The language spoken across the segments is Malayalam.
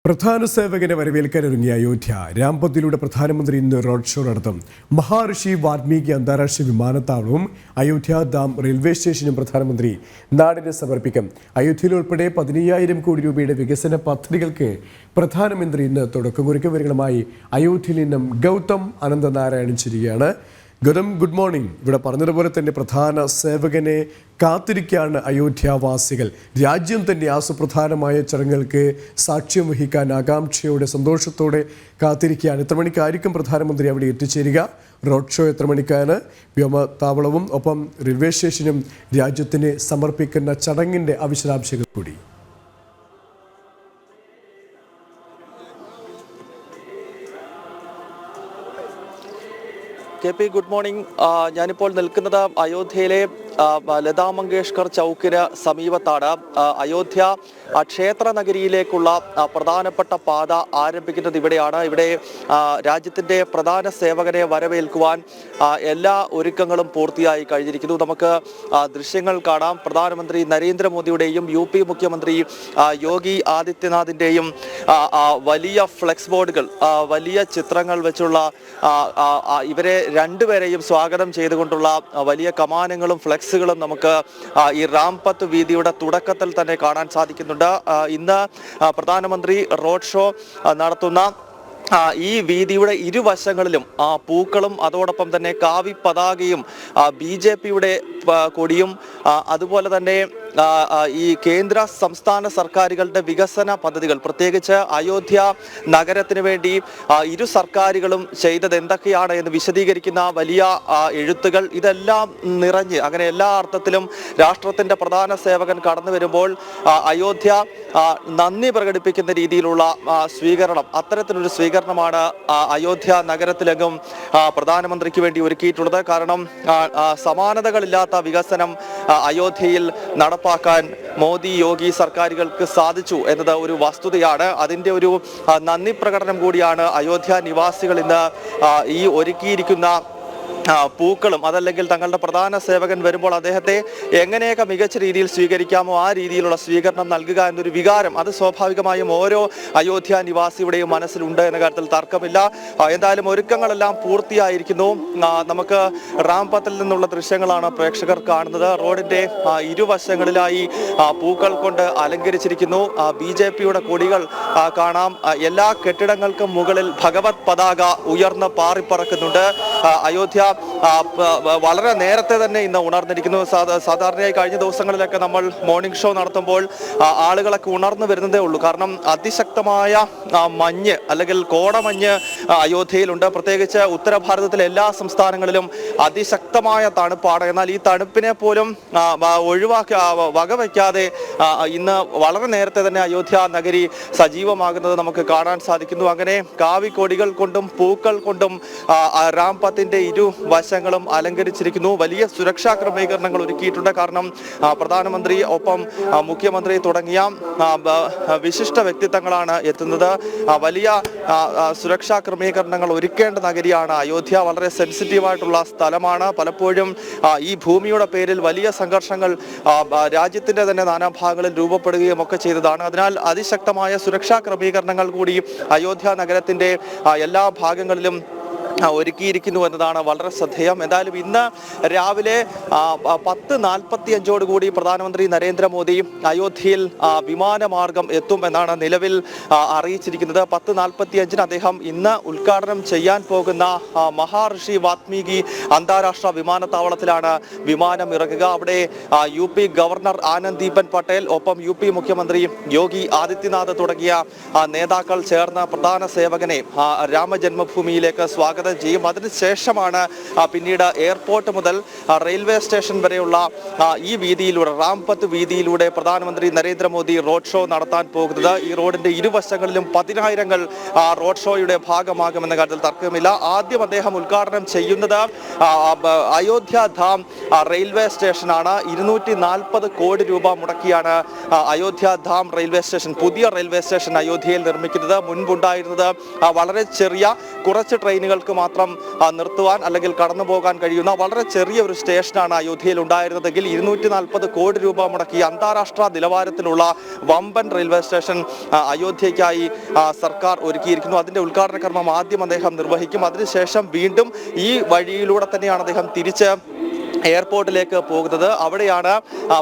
പ്രധാന സേവകനെ വരവേൽക്കാനൊരുങ്ങിയ അയോധ്യ രാംപത്തിലൂടെ പ്രധാനമന്ത്രി ഇന്ന് റോഡ് ഷോ നടത്തും. മഹാഋഷി വാൽമീകി അന്താരാഷ്ട്ര വിമാനത്താവളവും അയോധ്യ ധാം റെയിൽവേ സ്റ്റേഷനും പ്രധാനമന്ത്രി നാടിന് സമർപ്പിക്കും. അയോധ്യയിൽ ഉൾപ്പെടെ 15,000 കോടി രൂപയുടെ വികസന പദ്ധതികൾക്ക് പ്രധാനമന്ത്രി ഇന്ന് തുടക്കം കുറിക്കും. വിവരങ്ങളുമായി അയോധ്യയിൽ നിന്നും ഗൗതം അനന്തനാരായണൻ ചേരുകയാണ്. Gautham, good morning. ഇവിടെ പറഞ്ഞതുപോലെ തന്നെ പ്രധാന സേവകനെ കാത്തിരിക്കുകയാണ് അയോധ്യാവാസികൾ. രാജ്യം തന്നെ ആ സുപ്രധാനമായ ചടങ്ങുകൾക്ക് സാക്ഷ്യം വഹിക്കാൻ ആകാംക്ഷയോടെ സന്തോഷത്തോടെ കാത്തിരിക്കുകയാണ്. എത്ര മണിക്കായിരിക്കും പ്രധാനമന്ത്രി അവിടെ എത്തിച്ചേരുക? റോഡ് ഷോ എത്ര മണിക്കാണ്? വ്യോമത്താവളവും ഒപ്പം റെയിൽവേ സ്റ്റേഷനും രാജ്യത്തിന് സമർപ്പിക്കുന്ന ചടങ്ങിൻ്റെ വിശദാംശങ്ങൾ കൂടി. K P, good morning. ഞാനിപ്പോൾ നിൽക്കുന്നത് അയോധ്യയിലെ ലതാ മങ്കേഷ്കർ ചൗക്കിന് സമീപത്താണ്. അയോധ്യ ക്ഷേത്ര നഗരിയിലേക്കുള്ള പ്രധാനപ്പെട്ട പാത ആരംഭിക്കുന്നത് ഇവിടെയാണ്. ഇവിടെ രാജ്യത്തിൻ്റെ പ്രധാന സേവകനെ വരവേൽക്കുവാൻ എല്ലാ ഒരുക്കങ്ങളും പൂർത്തിയായി കഴിഞ്ഞിരിക്കുന്നു. നമുക്ക് ദൃശ്യങ്ങൾ കാണാം. പ്രധാനമന്ത്രി നരേന്ദ്രമോദിയുടെയും UP മുഖ്യമന്ത്രി യോഗി ആദിത്യനാഥിൻ്റെയും വലിയ ഫ്ലെക്സ് ബോർഡുകൾ, വലിയ ചിത്രങ്ങൾ വെച്ചുള്ള ഇവരെ രണ്ടുപേരെയും സ്വാഗതം ചെയ്തുകൊണ്ടുള്ള വലിയ കമാനങ്ങളും ഫ്ലെക്സുകളും നമുക്ക് ഈ റാംപത്ത് വീതിയുടെ തുടക്കത്തിൽ തന്നെ കാണാൻ സാധിക്കുന്നുണ്ട്. ഇന്ന് പ്രധാനമന്ത്രി റോഡ് ഷോ നടത്തുന്ന ഈ വീതിയുടെ ഇരുവശങ്ങളിലും പൂക്കളും അതോടൊപ്പം തന്നെ കാവി പതാകയും BJPയുടെ കൊടിയും അതുപോലെ തന്നെ ഈ കേന്ദ്ര സംസ്ഥാന സർക്കാരുകളുടെ വികസന പദ്ധതികൾ, പ്രത്യേകിച്ച് അയോധ്യ നഗരത്തിന് വേണ്ടി ഇരു സർക്കാരുകളും ചെയ്തത് എന്തൊക്കെയാണ് എന്ന് വിശദീകരിക്കുന്ന വലിയ എഴുത്തുകൾ, ഇതെല്ലാം നിറഞ്ഞ് അങ്ങനെ എല്ലാ അർത്ഥത്തിലും രാഷ്ട്രത്തിൻ്റെ പ്രധാന സേവകൻ കടന്നു വരുമ്പോൾ അയോധ്യ നന്ദി പ്രകടിപ്പിക്കുന്ന രീതിയിലുള്ള സ്വീകരണം, അത്തരത്തിലൊരു സ്വീകരണമാണ് അയോധ്യ നഗരത്തിലെങ്ങും പ്രധാനമന്ത്രിക്ക് വേണ്ടി ഒരുക്കിയിട്ടുള്ളത്. കാരണം സമാനതകളില്ലാത്ത വികസനം അയോധ്യയിൽ നടപ്പാക്കാൻ മോദി യോഗി സർക്കാരുകൾക്ക് സാധിച്ചു എന്നത് ഒരു വസ്തുതയാണ്. അതിൻ്റെ ഒരു നന്ദി പ്രകടനം കൂടിയാണ് അയോധ്യ നിവാസികൾ ഇന്ന് ഈ ഒരുക്കിയിരിക്കുന്ന പൂക്കളും അതല്ലെങ്കിൽ തങ്ങളുടെ പ്രധാന സേവകൻ വരുമ്പോൾ അദ്ദേഹത്തെ എങ്ങനെയൊക്കെ മികച്ച രീതിയിൽ സ്വീകരിക്കാമോ ആ രീതിയിലുള്ള സ്വീകരണം നൽകുക എന്നൊരു വികാരം അത് സ്വാഭാവികമായും ഓരോ അയോധ്യ നിവാസിയുടെയും മനസ്സിലുണ്ട് എന്ന കാര്യത്തിൽ തർക്കമില്ല. എന്തായാലും ഒരുക്കങ്ങളെല്ലാം പൂർത്തിയായിരിക്കുന്നു. നമുക്ക് റാംപത്തിൽ നിന്നുള്ള ദൃശ്യങ്ങളാണ് പ്രേക്ഷകർ കാണുന്നത്. റോഡിന്റെ ഇരുവശങ്ങളിലായി പൂക്കൾ കൊണ്ട് അലങ്കരിച്ചിരിക്കുന്നു. BJPയുടെ കൊടികൾ കാണാം. എല്ലാ കെട്ടിടങ്ങൾക്കും മുകളിൽ ഭഗവത് പതാക ഉയർന്ന് പാറിപ്പറക്കുന്നുണ്ട്. അയോധ്യ വളരെ നേരത്തെ തന്നെ ഇന്ന് ഉണർന്നിരിക്കുന്നു. സാധാരണയായി കഴിഞ്ഞ ദിവസങ്ങളിലൊക്കെ നമ്മൾ മോർണിംഗ് ഷോ നടത്തുമ്പോൾ ആളുകളൊക്കെ ഉണർന്നു വരുന്നതേ ഉള്ളൂ. കാരണം അതിശക്തമായ മഞ്ഞ് അല്ലെങ്കിൽ കോടമഞ്ഞ് അയോധ്യയിലുണ്ട്. പ്രത്യേകിച്ച് ഉത്തര ഭാരതത്തിലെ എല്ലാ സംസ്ഥാനങ്ങളിലും അതിശക്തമായ തണുപ്പാണ്. എന്നാൽ ഈ തണുപ്പിനെ പോലും വകവയ്ക്കാതെ ഇന്ന് വളരെ നേരത്തെ തന്നെ അയോധ്യ നഗരി സജീവമാകുന്നത് നമുക്ക് കാണാൻ സാധിക്കുന്നു. അങ്ങനെ കാവിക്കൊടികൾ കൊണ്ടും പൂക്കൾ കൊണ്ടും റാംപത്തിന്റെ വശങ്ങളും അലങ്കരിച്ചിരിക്കുന്നു. വലിയ സുരക്ഷാ ക്രമീകരണങ്ങൾ ഒരുക്കിയിട്ടുണ്ട്. കാരണം പ്രധാനമന്ത്രി ഒപ്പം മുഖ്യമന്ത്രി തുടങ്ങിയ വിശിഷ്ട വ്യക്തിത്വങ്ങളാണ് എത്തുന്നത്. വലിയ സുരക്ഷാ ക്രമീകരണങ്ങൾ ഒരുക്കേണ്ട നഗരിയാണ് അയോധ്യ. വളരെ സെൻസിറ്റീവായിട്ടുള്ള സ്ഥലമാണ്. പലപ്പോഴും ഈ ഭൂമിയുടെ പേരിൽ വലിയ സംഘർഷങ്ങൾ രാജ്യത്തിന്റെ തന്നെ നാനാഭാഗങ്ങളിൽ രൂപപ്പെടുകയും ഒക്കെ ചെയ്തതാണ്. അതിനാൽ അതിശക്തമായ സുരക്ഷാ ക്രമീകരണങ്ങൾ കൂടി അയോധ്യ നഗരത്തിന്റെ എല്ലാ ഭാഗങ്ങളിലും ഒരുക്കിയിരിക്കുന്നു എന്നതാണ് വളരെ ശ്രദ്ധേയം. എന്തായാലും ഇന്ന് രാവിലെ 10:45 പ്രധാനമന്ത്രി നരേന്ദ്രമോദി അയോധ്യയിൽ വിമാനമാർഗം എത്തും എന്നാണ് നിലവിൽ അറിയിച്ചിരിക്കുന്നത്. 10:45 അദ്ദേഹം ഇന്ന് ഉദ്ഘാടനം ചെയ്യാൻ പോകുന്ന മഹാഋഷി വാൽമീകി അന്താരാഷ്ട്ര വിമാനത്താവളത്തിലാണ് വിമാനം ഇറങ്ങുക. അവിടെ UP ഗവർണർ ആനന്ദീബൻ പട്ടേൽ ഒപ്പം UP മുഖ്യമന്ത്രി യോഗി ആദിത്യനാഥ് തുടങ്ങിയ നേതാക്കൾ ചേർന്ന് പ്രധാന സേവകനെ രാമജന്മഭൂമിയിലേക്ക് സ്വാഗതം ചെയ്യും. അതിനുശേഷമാണ് പിന്നീട് എയർപോർട്ട് മുതൽ റെയിൽവേ സ്റ്റേഷൻ വരെയുള്ള ഈ വീതിയിലൂടെ റാംപത്ത് വീതിയിലൂടെ പ്രധാനമന്ത്രി നരേന്ദ്രമോദി റോഡ് ഷോ നടത്താൻ പോകുന്നത്. ഈ റോഡിന്റെ ഇരുവശങ്ങളിലും 10,000 റോഡ് ഷോയുടെ ഭാഗമാകുമെന്ന കാര്യത്തിൽ തർക്കമില്ല. ആദ്യം അദ്ദേഹം ഉദ്ഘാടനം ചെയ്യുന്നത് അയോധ്യ ധാം റെയിൽവേ സ്റ്റേഷനാണ്. 240 കോടി രൂപ മുടക്കിയാണ് അയോധ്യ ധാം റെയിൽവേ സ്റ്റേഷൻ, പുതിയ റെയിൽവേ സ്റ്റേഷൻ അയോധ്യയിൽ നിർമ്മിക്കുന്നത്. മുൻപുണ്ടായിരുന്നത് വളരെ ചെറിയ കുറച്ച് ട്രെയിനുകൾക്ക് മാത്രം നിർത്തുവാൻ അല്ലെങ്കിൽ കടന്നു പോകാൻ കഴിയുന്ന വളരെ ചെറിയ ഒരു സ്റ്റേഷനാണ് അയോധ്യയിൽ ഉണ്ടായിരുന്നതെങ്കിൽ 240 കോടി രൂപ മുടക്കി അന്താരാഷ്ട്ര നിലവാരത്തിലുള്ള വമ്പൻ റെയിൽവേ സ്റ്റേഷൻ അയോധ്യയ്ക്കായി സർക്കാർ ഒരുക്കിയിരിക്കുന്നു. അതിന്റെ ഉദ്ഘാടന കർമ്മം ആദ്യം അദ്ദേഹം നിർവഹിക്കും. അതിനുശേഷം വീണ്ടും ഈ വഴിയിലൂടെ തന്നെയാണ് അദ്ദേഹം തിരിച്ച് എയർപോർട്ടിലേക്ക് പോകുന്നത്. അവിടെയാണ്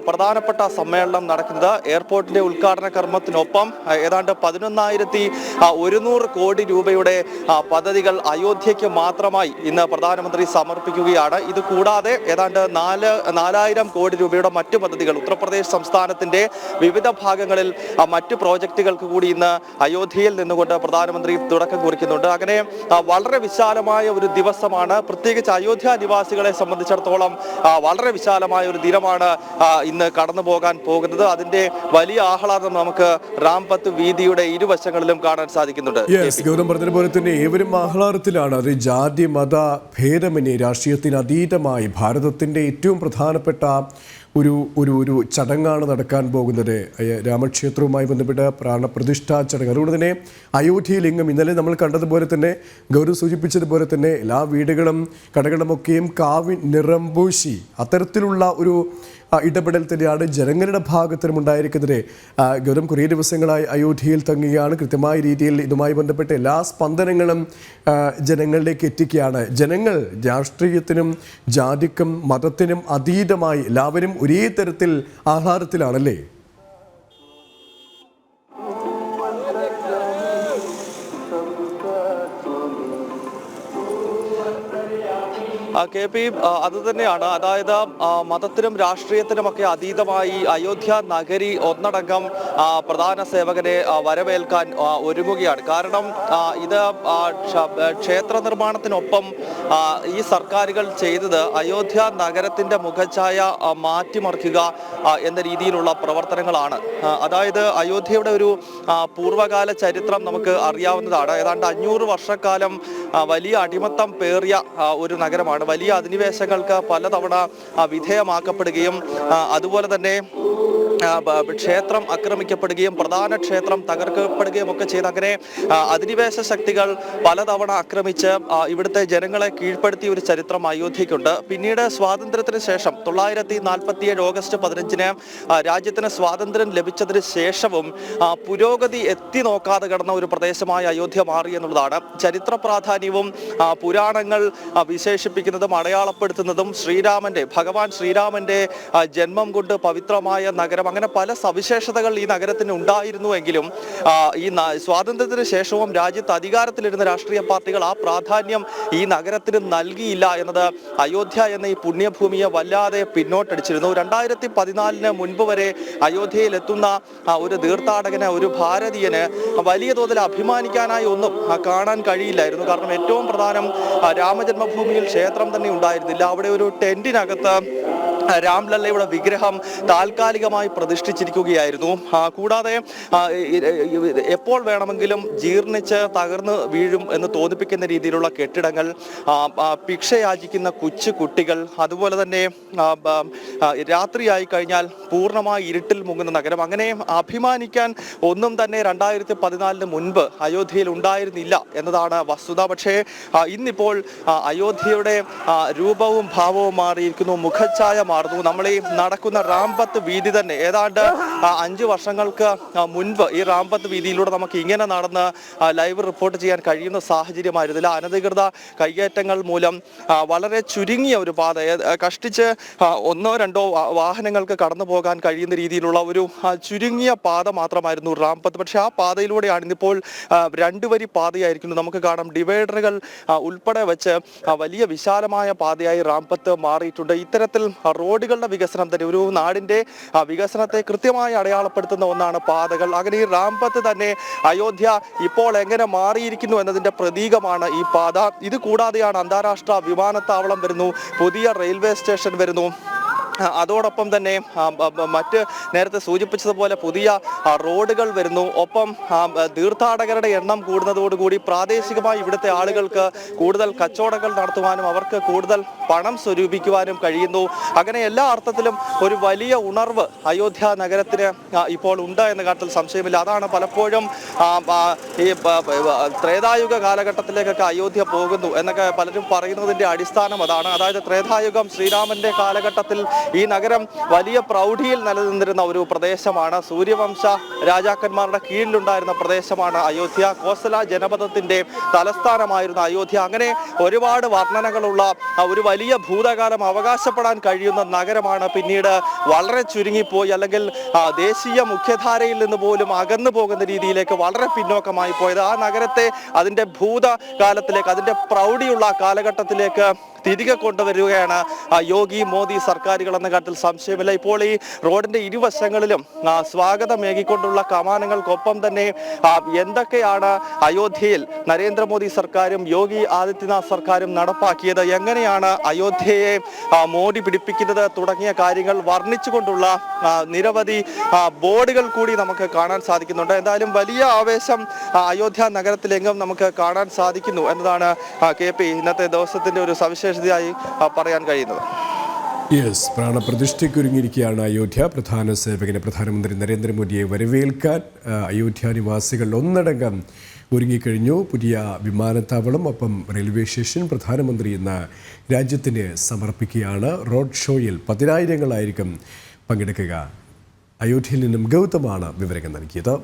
പ്രധാനപ്പെട്ട സമ്മേളനം നടക്കുന്നത്. എയർപോർട്ടിന്റെ ഉദ്ഘാടന കർമ്മത്തിനൊപ്പം ഏതാണ്ട് 11,100 കോടി രൂപയുടെ പദ്ധതികൾ അയോധ്യയ്ക്ക് മാത്രമായി ഇന്ന് പ്രധാനമന്ത്രി സമർപ്പിക്കുകയാണ്. ഇത് കൂടാതെ ഏതാണ്ട് 4,000 കോടി രൂപയുടെ മറ്റു പദ്ധതികൾ ഉത്തർപ്രദേശ് സംസ്ഥാനത്തിന്റെ വിവിധ ഭാഗങ്ങളിൽ മറ്റു പ്രോജക്റ്റുകൾക്ക് കൂടി ഇന്ന് അയോധ്യയിൽ നിന്നുകൊണ്ട് പ്രധാനമന്ത്രി തുടക്കം കുറിക്കുന്നുണ്ട്. അങ്ങനെ വളരെ വിശാലമായ ഒരു ദിവസമാണ്. പ്രത്യേകിച്ച് അയോധ്യ നിവാസികളെ സംബന്ധിച്ചിടത്തോളം വളരെ വിശാലമായ ഒരു ദിനമാണ് ഇന്ന് കടന്നു പോകാൻ പോകുന്നത്. അതിന്റെ വലിയ ആഹ്ലാദം നമുക്ക് റാംപത്ത് വീതിയുടെ ഇരുവശങ്ങളിലും കാണാൻ സാധിക്കുന്നുണ്ട്. ഗൗതം പറഞ്ഞതുപോലെ തന്നെ ഏവരും ആഹ്ലാദത്തിലാണ്. അത് ജാതി മത ഭേദമന്യേ രാഷ്ട്രീയത്തിന് അതീതമായി ഭാരതത്തിന്റെ ഏറ്റവും പ്രധാനപ്പെട്ട ഒരു ചടങ്ങാണ് നടക്കാൻ പോകുന്നത്. രാമക്ഷേത്രവുമായി ബന്ധപ്പെട്ട പ്രാണപ്രതിഷ്ഠാ ചടങ്ങ്. അതുകൊണ്ട് തന്നെ അയോധ്യയിലെങ്ങും ഇന്നലെ നമ്മൾ കണ്ടതുപോലെ തന്നെ ഗൗരവ് സൂചിപ്പിച്ചതുപോലെ തന്നെ എല്ലാ വീടുകളും കടകളുമൊക്കെയും കാവി നിറം പൂശി അത്തരത്തിലുള്ള ഒരു ഇടപെടൽ തന്നെയാണ് ജനങ്ങളുടെ ഭാഗത്തിനും ഉണ്ടായിരിക്കുന്നത്. ഗൗതം കുറേ ദിവസങ്ങളായി അയോധ്യയിൽ തങ്ങുകയാണ്. കൃത്യമായ രീതിയിൽ ഇതുമായി ബന്ധപ്പെട്ട എല്ലാ സ്പന്ദനങ്ങളും ജനങ്ങളിലേക്ക് എത്തിക്കുകയാണ്. ജനങ്ങൾ രാഷ്ട്രീയത്തിനും ജാതിക്കും മതത്തിനും അതീതമായി എല്ലാവരും ഒരേ തരത്തിൽ ആഹ്ലാദത്തിലാണല്ലേ? KP അത് തന്നെയാണ്. അതായത് മതത്തിനും രാഷ്ട്രീയത്തിനുമൊക്കെ അതീതമായി അയോധ്യ നഗരി ഒന്നടങ്കം പ്രധാന സേവകനെ വരവേൽക്കാൻ ഒരുങ്ങുകയാണ്. കാരണം ഇത് ക്ഷേത്ര നിർമ്മാണത്തിനൊപ്പം ഈ സർക്കാരുകൾ ചെയ്തത് അയോധ്യ നഗരത്തിന്റെ മുഖച്ഛായ മാറ്റിമറിക്കുക എന്ന രീതിയിലുള്ള പ്രവർത്തനങ്ങളാണ്. അതായത് അയോധ്യയുടെ ഒരു പൂർവ്വകാല ചരിത്രം നമുക്ക് അറിയാവുന്നതാണ്. ഏതാണ്ട് 500 വർഷക്കാലം വലിയ അടിമത്തം പേറിയ ഒരു നഗരമാണ്. വലിയ അധിനിവേശങ്ങൾക്ക് പലതവണ വിധേയമാക്കപ്പെടുകയും അതുപോലെ തന്നെ ക്ഷേത്രം ആക്രമിക്കപ്പെടുകയും പ്രധാന ക്ഷേത്രം തകർക്കപ്പെടുകയും ഒക്കെ ചെയ്ത് അങ്ങനെ അധിനിവേശ ശക്തികൾ പലതവണ ആക്രമിച്ച് ഇവിടുത്തെ ജനങ്ങളെ കീഴ്പ്പെടുത്തിയ ഒരു ചരിത്രം അയോധ്യയ്ക്കുണ്ട്. പിന്നീട് സ്വാതന്ത്ര്യത്തിന് ശേഷം 947 ഓഗസ്റ്റ് 15-ന് രാജ്യത്തിന് സ്വാതന്ത്ര്യം ലഭിച്ചതിന് ശേഷവും പുരോഗതി എത്തി നോക്കാതെ കിടന്ന ഒരു പ്രദേശമായി അയോധ്യ മാറി എന്നുള്ളതാണ്. ചരിത്ര പ്രാധാന്യവും പുരാണങ്ങൾ വിശേഷിപ്പിക്കുന്നതും അടയാളപ്പെടുത്തുന്നതും ഭഗവാൻ ശ്രീരാമന്റെ ജന്മം കൊണ്ട് പവിത്രമായ നഗരം, അങ്ങനെ പല സവിശേഷതകൾ ഈ നഗരത്തിന് ഉണ്ടായിരുന്നുവെങ്കിലും ഈ സ്വാതന്ത്ര്യത്തിന് ശേഷവും രാജ്യത്ത് അധികാരത്തിലിരുന്ന രാഷ്ട്രീയ പാർട്ടികൾ ആ പ്രാധാന്യം ഈ നഗരത്തിന് നൽകിയില്ല എന്നത് അയോധ്യ എന്ന ഈ പുണ്യഭൂമിയെ വല്ലാതെ പിന്നോട്ടടിച്ചിരുന്നു. 2014-ന് മുൻപ് വരെ അയോധ്യയിൽ എത്തുന്ന ഒരു തീർത്ഥാടകന്, ഒരു ഭാരതീയന് വലിയ തോതിൽ അഭിമാനിക്കാനായി ഒന്നും കാണാൻ കഴിയില്ലായിരുന്നു. കാരണം ഏറ്റവും പ്രധാനം രാമജന്മഭൂമിയിൽ ക്ഷേത്രം തന്നെ ഉണ്ടായിരുന്നില്ല. അവിടെ ഒരു ടെന്റിനകത്ത് രാംലല്ലയുടെ വിഗ്രഹം താൽക്കാലികമായി പ്രതിഷ്ഠിച്ചിരിക്കുകയായിരുന്നു. കൂടാതെ എപ്പോൾ വേണമെങ്കിലും ജീർണിച്ച് തകർന്ന് വീഴും എന്ന് തോന്നിപ്പിക്കുന്ന രീതിയിലുള്ള കെട്ടിടങ്ങൾ, ഭിക്ഷയാചിക്കുന്ന കൊച്ചു കുട്ടികൾ, അതുപോലെ തന്നെ രാത്രിയായി കഴിഞ്ഞാൽ പൂർണ്ണമായി ഇരുട്ടിൽ മുങ്ങുന്ന നഗരം, അങ്ങനെ അഭിമാനിക്കാൻ ഒന്നും തന്നെ 2014-ന് മുൻപ് അയോധ്യയിൽ ഉണ്ടായിരുന്നില്ല എന്നതാണ് വസ്തുത. പക്ഷേ ഇന്നിപ്പോൾ അയോധ്യയുടെ രൂപവും ഭാവവും മാറിയിരിക്കുന്നു, മുഖച്ഛായ മാറുന്നു. നമ്മൾ ഈ നടക്കുന്ന റാംപത്ത് വീതി തന്നെ ഏതാണ്ട് 5 വർഷങ്ങൾക്ക് മുൻപ് ഈ റാംപത്ത് വീതിയിലൂടെ നമുക്ക് ഇങ്ങനെ നടന്ന് ലൈവ് റിപ്പോർട്ട് ചെയ്യാൻ കഴിയുന്ന സാഹചര്യമായിരുന്നില്ല. അനധികൃത കയ്യേറ്റങ്ങൾ മൂലം വളരെ ചുരുങ്ങിയ ഒരു പാത, കഷ്ടിച്ച് 1-2 വാഹനങ്ങൾക്ക് കടന്നു പോകാൻ കഴിയുന്ന രീതിയിലുള്ള ഒരു ചുരുങ്ങിയ പാത മാത്രമായിരുന്നു റാംപത്ത്. പക്ഷെ ആ പാതയിലൂടെയാണ് ഇന്നിപ്പോൾ 2 വരി പാതയായിരിക്കുന്നു. നമുക്ക് കാണാം ഡിവൈഡറുകൾ ഉൾപ്പെടെ വെച്ച് വലിയ വിശാലമായ പാതയായി റാംപത്ത് മാറിയിട്ടുണ്ട്. ഇത്തരത്തിൽ റോഡുകളുടെ വികസനം തന്നെ ഒരു നാടിന്റെ വികസനത്തെ കൃത്യമായി അടയാളപ്പെടുത്തുന്ന ഒന്നാണ് പാതകൾ. അങ്ങനെ ഈ റാംപത്ത് തന്നെ അയോധ്യ ഇപ്പോൾ എങ്ങനെ മാറിയിരിക്കുന്നു എന്നതിന്റെ പ്രതീകമാണ് ഈ പാത. ഇത് കൂടാതെയാണ് അന്താരാഷ്ട്ര വിമാനത്താവളം വരുന്നു, പുതിയ റെയിൽവേ സ്റ്റേഷൻ വരുന്നു, അതോടൊപ്പം തന്നെ മറ്റ് നേരത്തെ സൂചിപ്പിച്ചതുപോലെ പുതിയ റോഡുകൾ വരുന്നു. ഒപ്പം തീർത്ഥാടകരുടെ എണ്ണം കൂടുന്നതോടുകൂടി പ്രാദേശികമായി ഇവിടുത്തെ ആളുകൾക്ക് കൂടുതൽ കച്ചവടങ്ങൾ നടത്തുവാനും അവർക്ക് കൂടുതൽ പണം സ്വരൂപിക്കുവാനും കഴിയുന്നു. അങ്ങനെ എല്ലാ അർത്ഥത്തിലും ഒരു വലിയ ഉണർവ് അയോധ്യ നഗരത്തിന് ഇപ്പോൾ ഉണ്ട് എന്ന കാര്യത്തിൽ സംശയമില്ല. അതാണ് പലപ്പോഴും ഈ ത്രേതായുഗ കാലഘട്ടത്തിലേക്കൊക്കെ അയോധ്യ പോകുന്നു എന്നൊക്കെ പലരും പറയുന്നതിൻ്റെ അടിസ്ഥാനം അതാണ്. അതായത് ത്രേതായുഗം ശ്രീരാമന്റെ കാലഘട്ടത്തിൽ ഈ നഗരം വലിയ പ്രൗഢിയിൽ നിലനിന്നിരുന്ന ഒരു പ്രദേശമാണ്. സൂര്യവംശ രാജാക്കന്മാരുടെ കീഴിലുണ്ടായിരുന്ന പ്രദേശമാണ് അയോധ്യ. കോസല ജനപദത്തിന്റെ തലസ്ഥാനമായിരുന്ന അയോധ്യ. അങ്ങനെ ഒരുപാട് വർണ്ണനകളുള്ള ഒരു വലിയ ഭൂതകാലം അവകാശപ്പെടാൻ കഴിയുന്ന നഗരമാണ് പിന്നീട് വളരെ ചുരുങ്ങിപ്പോയി, അല്ലെങ്കിൽ ദേശീയ മുഖ്യധാരയിൽ നിന്ന് പോലും അകന്നു പോകുന്ന രീതിയിലേക്ക് വളരെ പിന്നോക്കമായി പോയത്. ആ നഗരത്തെ അതിന്റെ ഭൂതകാലത്തിലേക്ക്, അതിന്റെ പ്രൗഢിയുള്ള കാലഘട്ടത്തിലേക്ക് തിരികെ കൊണ്ടുവരികയാണ് യോഗി മോദി സർക്കാരുകൾ എന്ന കാര്യത്തിൽ സംശയമില്ല. ഇപ്പോൾ ഈ റോഡിന്റെ ഇരുവശങ്ങളിലും സ്വാഗതമേകിക്കൊണ്ടുള്ള കമാനങ്ങൾക്കൊപ്പം തന്നെ എന്തൊക്കെയാണ് അയോധ്യയിൽ നരേന്ദ്രമോദി സർക്കാരും യോഗി ആദിത്യനാഥ് സർക്കാരും നടപ്പാക്കിയത്, എങ്ങനെയാണ് അയോധ്യയെ മോടി പിടിപ്പിക്കുന്നത് തുടങ്ങിയ കാര്യങ്ങൾ വർണ്ണിച്ചുകൊണ്ടുള്ള നിരവധി ബോർഡുകൾ കൂടി നമുക്ക് കാണാൻ സാധിക്കുന്നുണ്ട്. എന്തായാലും വലിയ ആവേശം അയോധ്യ നഗരത്തിലെങ്ങും നമുക്ക് കാണാൻ സാധിക്കുന്നു എന്നതാണ് KP ഇന്നത്തെ ദിവസത്തിന്റെ ഒരു സവിശേഷതയായി പറയാൻ കഴിയുന്നത്. യെസ്, പ്രാണപ്രതിഷ്ഠയ്ക്കൊരുങ്ങിയിരിക്കുകയാണ് അയോധ്യ. പ്രധാന സേവകനെ പ്രധാനമന്ത്രി നരേന്ദ്രമോദിയെ വരവേൽക്കാൻ അയോധ്യ നിവാസികൾ ഒന്നടങ്കം ഒരുങ്ങിക്കഴിഞ്ഞു. പുതിയ വിമാനത്താവളം, ഒപ്പം റെയിൽവേ സ്റ്റേഷൻ പ്രധാനമന്ത്രി ഇന്ന് രാജ്യത്തിന് സമർപ്പിക്കുകയാണ്. റോഡ് ഷോയിൽ പതിനായിരങ്ങളായിരിക്കും പങ്കെടുക്കുക. അയോധ്യയിൽ നിന്നും ഗൗതമാണ് വിവരങ്ങൾ നൽകിയത്.